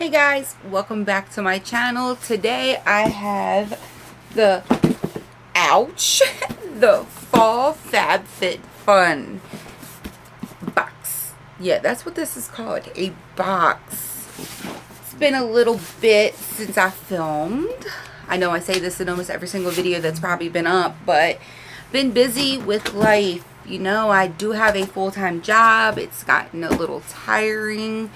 Hey guys, welcome back to my channel. Today I have the the fall Fabfitfun box. Yeah, that's what this is called, a box. It's been a little bit since I filmed. I know I say this in almost every single video that's probably been up, but been busy with life. You know, I do have a full-time job. It's gotten a little tiring.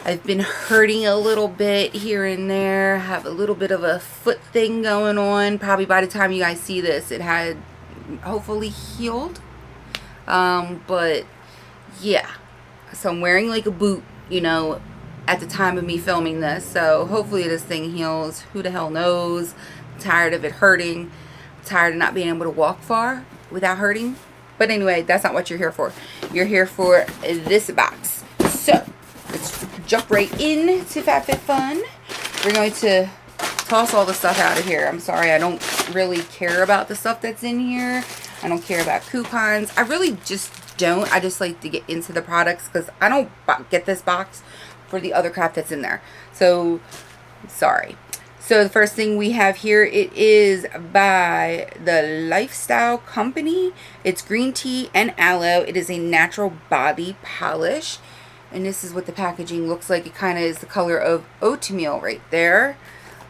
I've been hurting a little bit here and there. Have a little bit of a foot thing going on. Probably by the time you guys see this, it had hopefully healed. But yeah. So I'm wearing like a boot, you know, at the time of me filming this. So hopefully this thing heals. Who the hell knows? I'm tired of it hurting. I'm tired of not being able to walk far without hurting. But anyway, that's not what you're here for. You're here for this box. So let's jump right into Fabfitfun. We're going to toss all the stuff out of here. I'm sorry, I don't really care about the stuff that's in here. I don't care about coupons. I really just don't. I just like to get into the products because I don't get this box for the other crap that's in there. So, sorry. So the first thing we have here, it is by the Lifestyle Company. It's green tea and aloe. It is a natural body polish. And this is what the packaging looks like. It kind of is the color of oatmeal right there.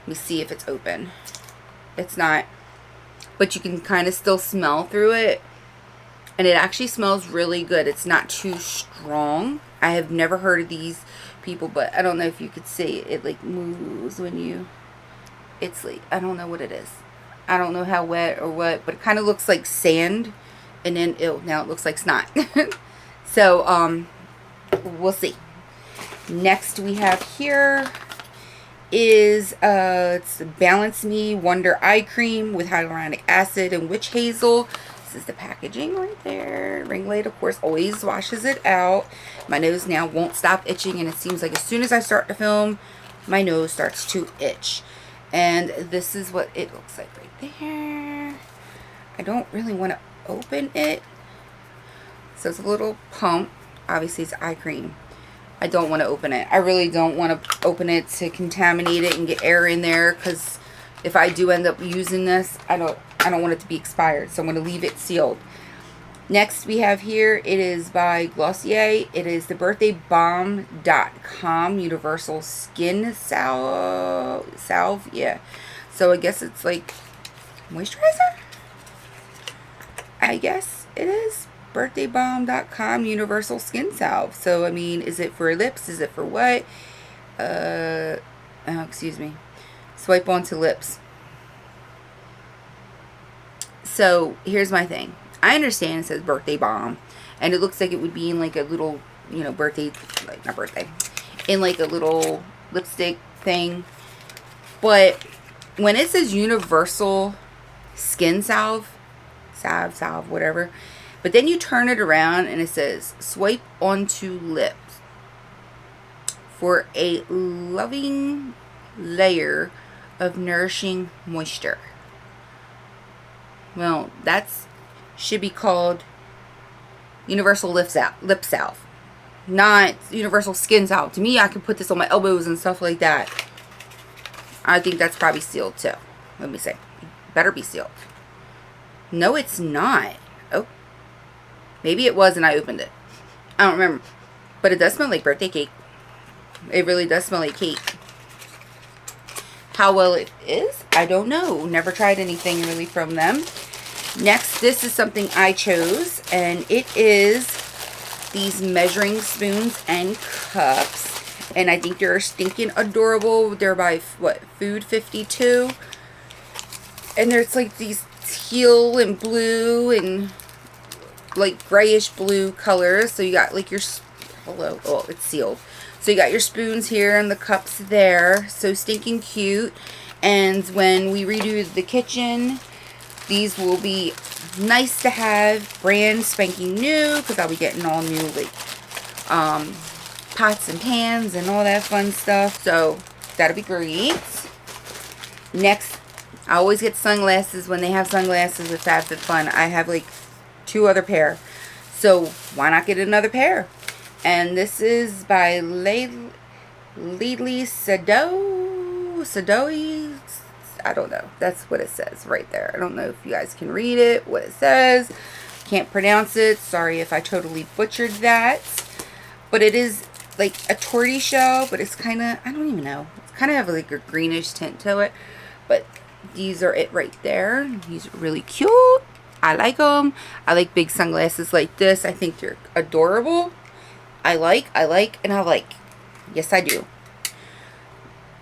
Let me see if it's open. It's not. But you can kind of still smell through it. And it actually smells really good. It's not too strong. I have never heard of these people, but I don't know if you could see it. It like moves when you... It's like, I don't know what it is. I don't know how wet or what, but it kind of looks like sand. And then, now it looks like snot. So, we'll see. Next we have here is it's Balance Me Wonder Eye Cream with hyaluronic acid and witch hazel. This is the packaging right there. Ring light, of course, always washes it out. My nose now won't stop itching, and it seems like as soon as I start to film, my nose starts to itch. And this is what it looks like right there. I don't really want to open it. So it's a little pump. Obviously it's eye cream. I don't want to open it. I really don't want to open it to contaminate it and get air in there, because if I do end up using this, I don't want it to be expired. So I'm going to leave it sealed. Next we have here, it is by Glossier. It is the birthdaybalm.com universal skin salve. Yeah. So I guess it's like moisturizer? I guess it is. birthdaybalm.com universal skin salve. So I mean, is it for lips? Is it for what? Oh, excuse me. Swipe onto lips. So here's my thing. I understand it says birthday balm, and it looks like it would be in like a little, you know, birthday, like not birthday, in like a little lipstick thing. But when it says universal skin salve, whatever, but then you turn it around and it says swipe onto lips for a loving layer of nourishing moisture. Well, that's should be called universal lip salve, not universal skin salve. To me, I could put this on my elbows and stuff like that. I think that's probably sealed too. Let me see. Better be sealed. No, it's not. Oh. Maybe it was and I opened it. I don't remember. But it does smell like birthday cake. It really does smell like cake. How well it is, I don't know. Never tried anything really from them. Next, this is something I chose. And it is these measuring spoons and cups. And I think they're stinking adorable. They're by, what, Food 52. And there's like these teal and blue and like grayish blue colors. So you got like your, hello, oh, it's sealed. So you got your spoons here and the cups there. So stinking cute. And when we redo the kitchen, these will be nice to have, brand spanking new, because I'll be getting all new like pots and pans and all that fun stuff. So that'll be great. Next, I always get sunglasses when they have sunglasses with Fabfitfun. I have like 2 other pair. So why not get another pair? And this is by Lily Sadoi. I don't know. That's what it says right there. I don't know if you guys can read it, what it says. Can't pronounce it. Sorry if I totally butchered that. But it is like a tortoiseshell, but it's kind of, I don't even know. It's kind of have like a greenish tint to it. But these are it right there. These are really cute. I like them. I like big sunglasses like this. I think they're adorable. I like, and I like. Yes, I do.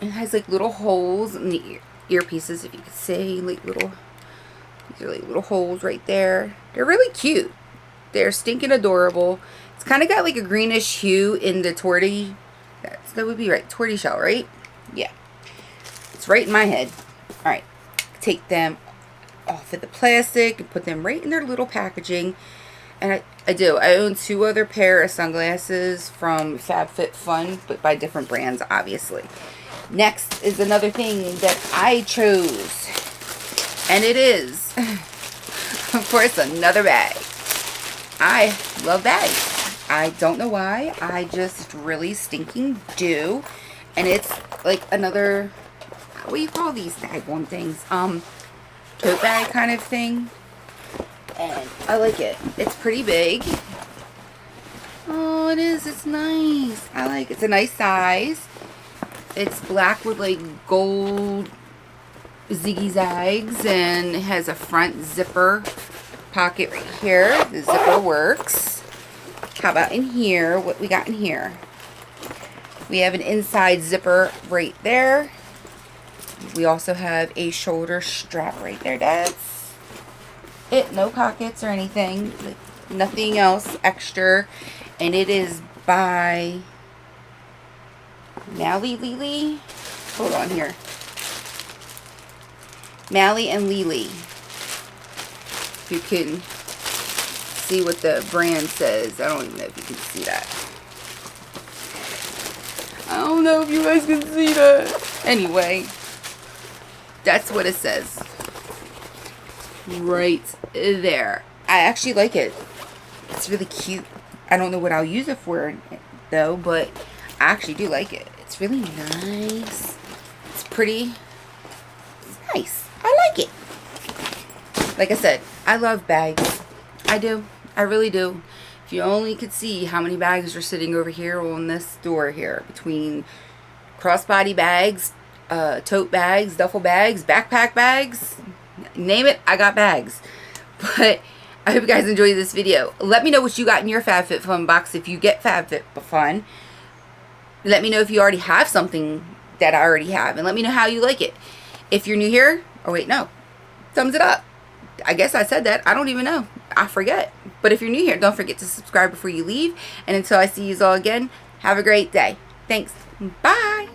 It has like little holes in the earpieces, if you could see, like little, these are like little holes right there. They're really cute. They're stinking adorable. It's kind of got like a greenish hue in the tortie. That would be right. Tortoiseshell, right? Yeah. It's right in my head. Alright. Take them off of the plastic and put them right in their little packaging. And I do. I own 2 other pair of sunglasses from Fabfitfun, but by different brands, obviously. Next is another thing that I chose. And it is, of course, another bag. I love bags. I don't know why. I just really stinking do. And it's like another, what do you call these daggone things? Tote bag kind of thing. And I like it. It's pretty big. Oh, it is. It's nice. I like it. It's a nice size. It's black with like gold ziggy zags, and it has a front zipper pocket right here. The zipper works. How about in here? What we got in here? We have an inside zipper right there. We also have a shoulder strap right there. That's it. No pockets or anything. Nothing else extra. And it is by Mally Lily. Hold on here. Mally and Lily. If you can see what the brand says. I don't even know if you can see that. I don't know if you guys can see that. Anyway, that's what it says. Right there. I actually like it. It's really cute. I don't know what I'll use it for though, but I actually do like it. It's really nice. It's pretty. It's nice. I like it. Like I said, I love bags. I do. I really do. If you only could see how many bags are sitting over here on this door here, between crossbody bags, tote bags, duffel bags, backpack bags, name it, I got bags. But I hope you guys enjoyed this video. Let me know what you got in your Fabfitfun box if you get Fabfitfun. Let me know if you already have something that I already have, and let me know how you like it. If you're new here, oh wait, no, thumbs it up. I guess I said that. I don't even know. I forget. But if you're new here, don't forget to subscribe before you leave. And until I see you all again, have a great day. Thanks. Bye.